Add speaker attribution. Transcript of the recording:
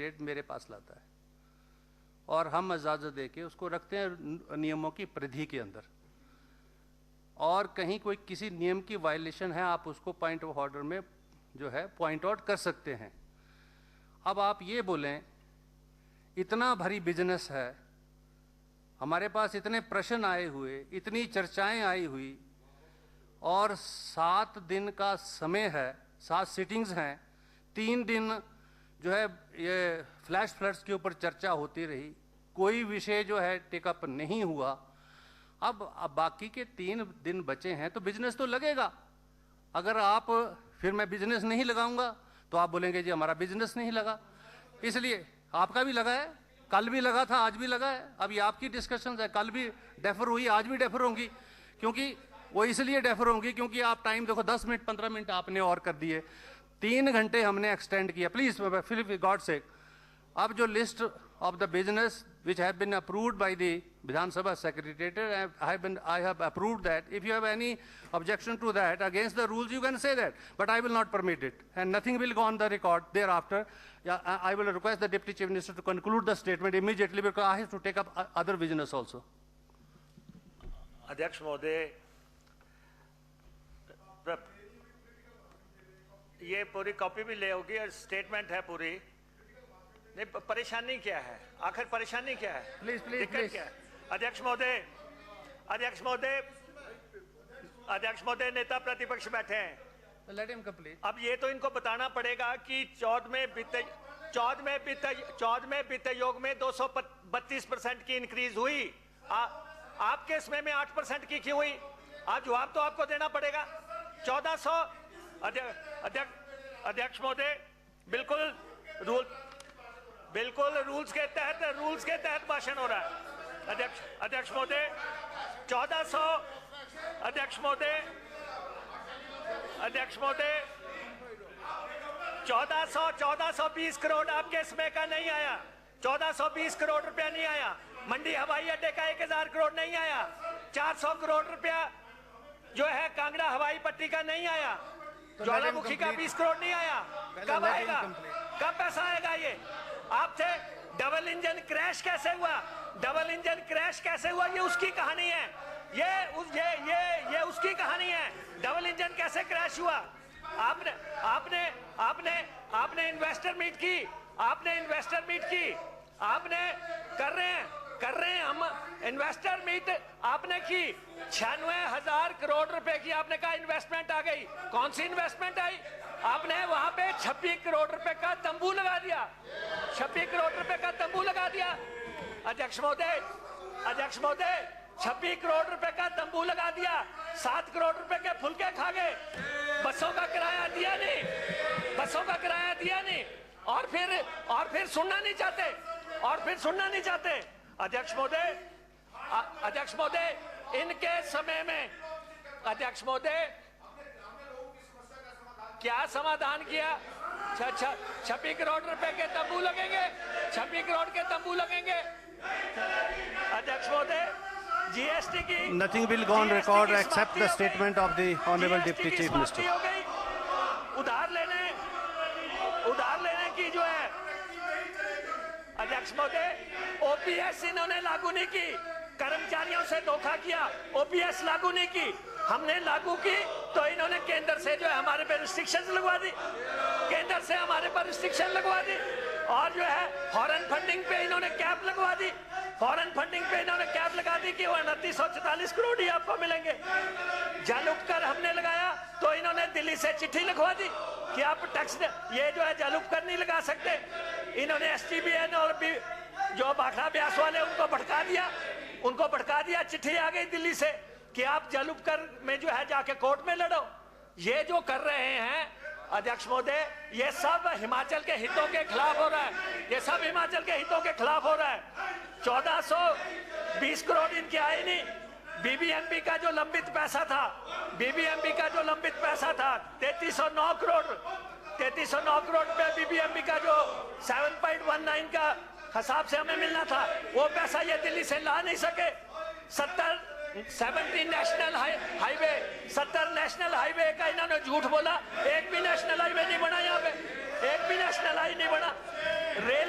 Speaker 1: Secretariat मेरे पास लाता है और हम इजाज़त दे के उसको रखते हैं नियमों की परिधि के अंदर, और कहीं कोई किसी नियम की वायलेशन है आप उसको पॉइंट ऑफ ऑर्डर में जो है पॉइंट आउट कर सकते हैं। अब आप ये बोलें इतना भारी बिजनेस है, हमारे पास इतने प्रश्न आए हुए, इतनी चर्चाएं आई हुई, और 7 दिन का समय है, 7 सिटिंग्स हैं, 3 दिन जो है ये फ्लैश फ्लड्स के ऊपर चर्चा होती रही, कोई विषय जो है टेकअप नहीं हुआ। अब बाकी के 3 दिन बचे हैं तो बिजनेस तो लगेगा। अगर आप फिर मैं बिजनेस नहीं लगाऊंगा तो आप बोलेंगे जी हमारा बिजनेस नहीं लगा, इसलिए आपका भी लगा है, कल भी लगा था, आज भी लगा है। अब ये आपकी डिस्कशंस है, कल भी डेफर हुई, आज भी डेफर होंगी, क्योंकि वो इसलिए डेफर होंगी क्योंकि आप टाइम देखो 10 मिनट 15 मिनट आपने और कर दिए, 3 घंटे हमने एक्सटेंड किया। प्लीज फिर गॉड से अब जो list of the business which have been approved by the Vidhan Sabha Secretariat, I have approved that. If you have any objection to that, against the rules, you can say that, but I will not permit it, and nothing will go on the record thereafter. Yeah, I will request the Deputy Chief Minister to conclude the statement immediately because I have to take up other business also.
Speaker 2: अध्यक्ष महोदय, ये पूरी copy भी ले होगी और statement है पूरी। नहीं, परेशानी क्या है, आखिर परेशानी क्या है, दिक्कत क्या है? अध्यक्ष महोदय, अध्यक्ष महोदय, अध्यक्ष महोदय, नेता प्रतिपक्ष बैठे हैं।
Speaker 1: Let him complete.
Speaker 2: अब ये तो इनको बताना पड़ेगा कि 14वें वित्त आयोग में 232% की इंक्रीज हुई, आपके इसमें 8% की क्यों हुई? आप जवाब तो आपको देना पड़ेगा। 1400 अध्यक्ष महोदय, बिल्कुल रूल्स के तहत भाषण हो रहा है। अध्यक्ष महोदय, 1400 अध्यक्ष महोदय 1420 करोड़ आपके इसमें का नहीं आया, 1420 करोड़ रुपया नहीं आया। मंडी हवाई अड्डे का 1000 करोड़ नहीं आया, 400 करोड़ रुपया जो है कांगड़ा हवाई पट्टी का नहीं आया, ज्वालामुखी का 20 करोड़ नहीं आया। कब आएगा, कब पैसा आएगा? ये आपसे डबल इंजन क्रैश कैसे हुआ, डबल इंजन क्रैश कैसे हुआ, ये उसकी कहानी है, ये उसकी कहानी है। डबल इंजन कैसे क्रैश हुआ? आपने इन्वेस्टर मीट की, आपने कर रहे हैं हम इन्वेस्टर मीट आपने की। 96,000 करोड़ रुपए की आपने कहा इन्वेस्टमेंट आ गई। कौन सी इन्वेस्टमेंट आई? आपने वहां पे 26 करोड़ रुपए का तंबू लगा दिया, 26 करोड़ रुपए का तंबू लगा दिया। अध्यक्ष महोदय, 26 करोड़ रुपए का तंबू लगा दिया, 7 करोड़ रुपए के फुलके खा गए, बसों का किराया दिया नहीं, और फिर सुनना नहीं चाहते। अध्यक्ष महोदय, इनके समय में अध्यक्ष महोदय क्या समाधान किया? 26 करोड़ रुपए के तंबू लगेंगे, 26 करोड़ के तंबू लगेंगे। अध्यक्ष महोदय, जीएसटी की
Speaker 1: nothing will go on record except the statement of the honorable deputy chief minister.
Speaker 2: उधार लेने की जो है अध्यक्ष महोदय, ओपीएस इन्होंने लागू नहीं की, कर्मचारियों से धोखा किया, ओपीएस लागू नहीं की। हमने लागू की तो इन्होंने केंद्र से जो है हमारे पे रिस्ट्रिक्शंस लगवा दी, और जो है फॉरेन फंडिंग पे इन्होंने कैप लगवा दी, कि वो 2944 करोड़ ही आपको मिलेंगे। जल उपकर हमने लगाया तो इन्होंने दिल्ली से चिट्ठी लिखवा दी कि आप टैक्स ये जो है जल उपकर नहीं लगा सकते। इन्होंने एसटीबीएन और जो भाखड़ा ब्यास वाले उनको भड़का दिया, चिट्ठी आ गई दिल्ली से कि आप जल उपकर में जो है जाके कोर्ट में लड़ो। ये जो कर रहे हैं अध्यक्ष महोदय, ये सब हिमाचल के हितों के खिलाफ हो रहा है, 1420 करोड़ इनके आए नहीं। बीबीएमबी का जो लंबित पैसा था 3309 करोड़ रुपए बीबीएमबी का जो 7.19 का हिसाब से हमें मिलना था, वो पैसा ये दिल्ली से ला नहीं सके। 70 नेशनल हाईवे का इन्होंने झूठ बोला, एक भी नेशनल हाईवे नहीं बना, यहाँ पे एक भी नेशनल हाईवे नहीं बना। रेल